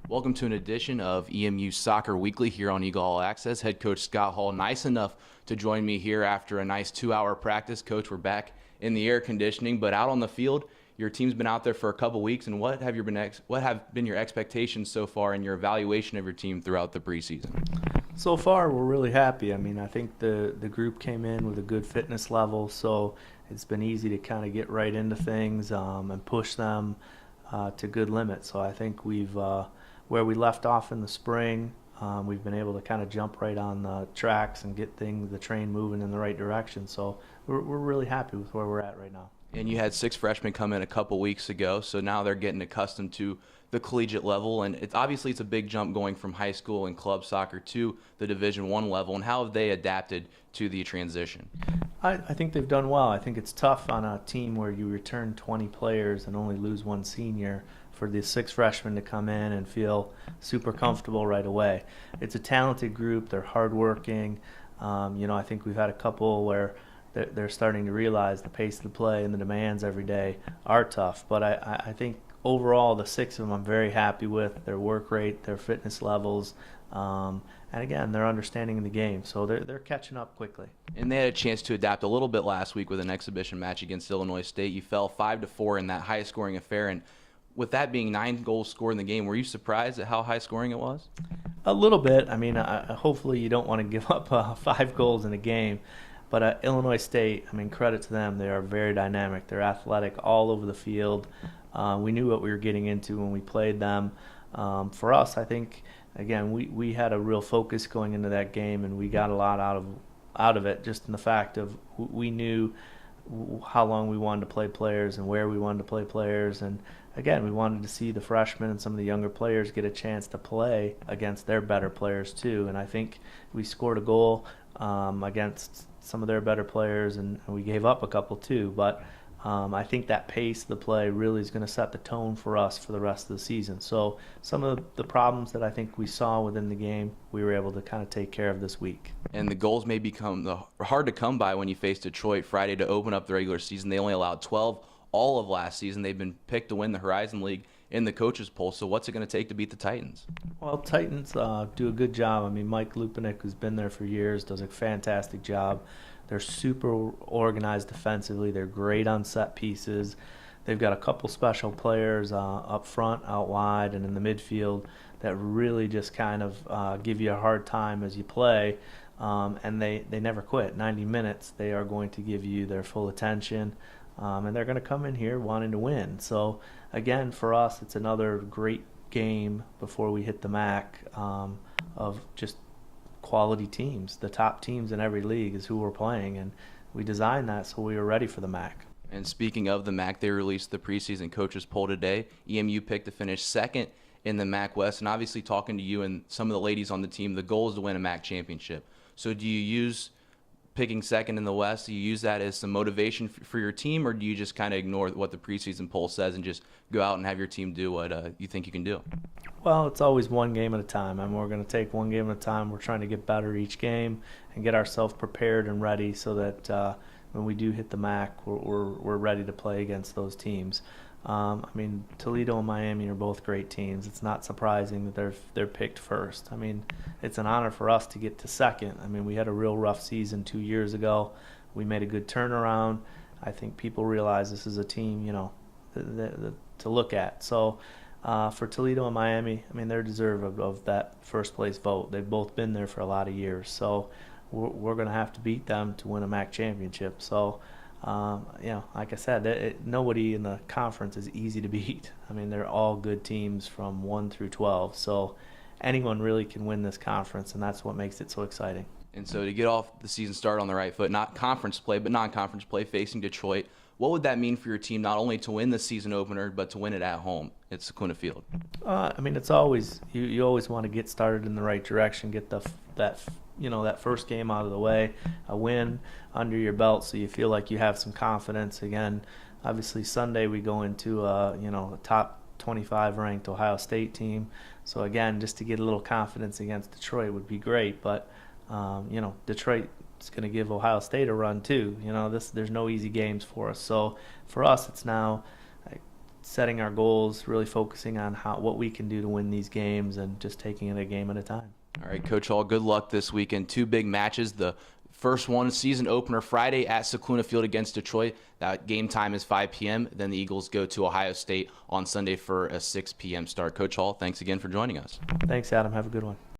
Welcome to an edition of EMU Soccer Weekly here on Eagle All Access. Head coach Scott Hall, nice enough to join me here after a nice 2-hour practice. Coach, we're back in the air conditioning, but out on the field, your team's been out there for a couple weeks, and what have been your expectations so far in your evaluation of your team throughout the preseason? So far, we're really happy. I think the group came in with a good fitness level, so it's been easy to kind of get right into things and push them to good limits. So I think where we left off in the spring, we've been able to kind of jump right on the tracks and get the train moving in the right direction. So we're really happy with where we're at right now. And you had 6 freshmen come in a couple weeks ago, so now they're getting accustomed to the collegiate level, and it's a big jump going from high school and club soccer to the Division I level. And how have they adapted to the transition? I think they've done well. I think it's tough on a team where you return 20 players and only lose one senior for the 6 freshmen to come in and feel super comfortable right away. It's a talented group. They're hardworking. I think we've had a couple where they're starting to realize the pace of the play and the demands every day are tough. But I think overall, the 6 of them I'm very happy with, their work rate, their fitness levels, and again, their understanding of the game. So they're catching up quickly. And they had a chance to adapt a little bit last week with an exhibition match against Illinois State. You fell 5-4 in that high-scoring affair, and with that being 9 goals scored in the game, were you surprised at how high-scoring it was? A little bit. Hopefully you don't want to give up 5 goals in a game. But Illinois State, credit to them. They are very dynamic. They're athletic all over the field. We knew what we were getting into when we played them. For us, I think, again, we had a real focus going into that game, and we got a lot out of it just in the fact of we knew how long we wanted to play players and where we wanted to play players. And, again, we wanted to see the freshmen and some of the younger players get a chance to play against their better players too. And I think we scored a goal against some of their better players, and we gave up a couple too. But I think that pace of the play really is going to set the tone for us for the rest of the season. So some of the problems that I think we saw within the game, we were able to kind of take care of this week. And the goals may become hard to come by when you face Detroit Friday to open up the regular season. They only allowed 12 all of last season. They've been picked to win the Horizon League in the coaches poll. So what's it going to take to beat the Titans? Well, Titans do a good job. Mike Lupinik, who's been there for years, does a fantastic job. They're super organized defensively. They're great on set pieces. They've got a couple special players up front, out wide, and in the midfield that really just kind of give you a hard time as you play. And they never quit. 90 minutes, they are going to give you their full attention. And they're going to come in here wanting to win. So, again, for us, it's another great game before we hit the MAC of just quality teams. The top teams in every league is who we're playing, and we designed that so we were ready for the MAC. And speaking of the MAC, they released the preseason coaches poll today. EMU picked to finish second in the MAC West, and obviously talking to you and some of the ladies on the team, the goal is to win a MAC championship. So do you use picking second in the West, do you use that as some motivation for your team, or do you just kind of ignore what the preseason poll says and just go out and have your team do what you think you can do? Well, it's always one game at a time. We're going to take one game at a time. We're trying to get better each game and get ourselves prepared and ready so that when we do hit the MAC, we're ready to play against those teams. Toledo and Miami are both great teams. It's not surprising that they're picked first. It's an honor for us to get to second. We had a real rough season 2 years ago. We made a good turnaround. I think people realize this is a team, to look at. So for Toledo and Miami, they're deserving of that first place vote. They've both been there for a lot of years. So we're going to have to beat them to win a MAC championship. So like I said, nobody in the conference is easy to beat. They're all good teams from 1 through 12. So anyone really can win this conference, and that's what makes it so exciting. And so to get off the season started on the right foot, not conference play, but non-conference play facing Detroit, what would that mean for your team, not only to win the season opener, but to win it at home at Sakuna Field? It's always you always want to get started in the right direction, get that first game out of the way, a win under your belt, so you feel like you have some confidence. Again, obviously Sunday we go into a top 25 ranked Ohio State team, so again, just to get a little confidence against Detroit would be great. But Detroit is going to give Ohio State a run too. There's no easy games for us. So for us, it's now setting our goals, really focusing on what we can do to win these games, and just taking it a game at a time. All right, Coach Hall, good luck this weekend. 2 big matches. The first one, season opener Friday at Scicluna Field against Detroit. That game time is 5 p.m. Then the Eagles go to Ohio State on Sunday for a 6 p.m. start. Coach Hall, thanks again for joining us. Thanks, Adam. Have a good one.